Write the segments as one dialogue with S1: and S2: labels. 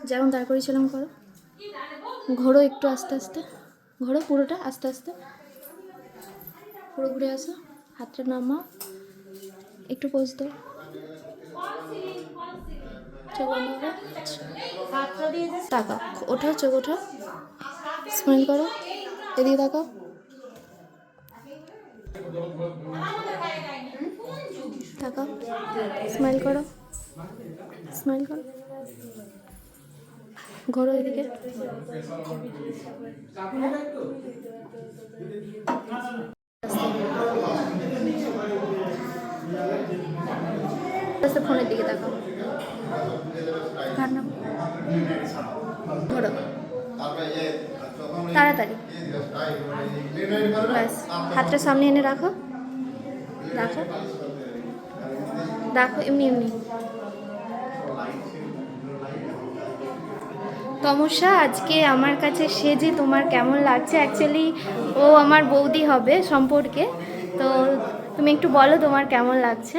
S1: যেমন দাঁড় করেছিলাম করো, ঘোরো একটু আস্তে আস্তে, ঘোরো পুরোটা আস্তে আস্তে, পুরো ঘুরে আসো, হাতটা নামা, একটু পোজ দাও, চোখ বন্ধ করো, তাকাও, ওঠাও, চোখ ওঠাও, স্মাইল করো, এদিকে তাকাও, তাকাও, স্মাইল করো, স্মাইল করো, ঘোরো এদিকে, ফোনের দিকে তাকাও, ঘোরো তাড়াতাড়ি, ব্যাস হাতটা সামনে এনে রাখো, রাখো, রাখো, এমনি এমনি। তমসা, আজকে আমার কাছে সেজে তোমার কেমন লাগছে? অ্যাকচুয়ালি ও আমার বৌদি হবে সম্পর্কে, তো তুমি একটু বলো তোমার কেমন লাগছে,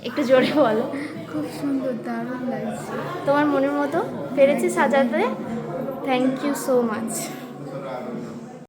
S1: একটু জোরে বলো।
S2: খুব সুন্দর, দারুণ লাগছে।
S1: তোমার মনের মতো পেরেছি সাজাতে, থ্যাংক ইউ সো মাচ।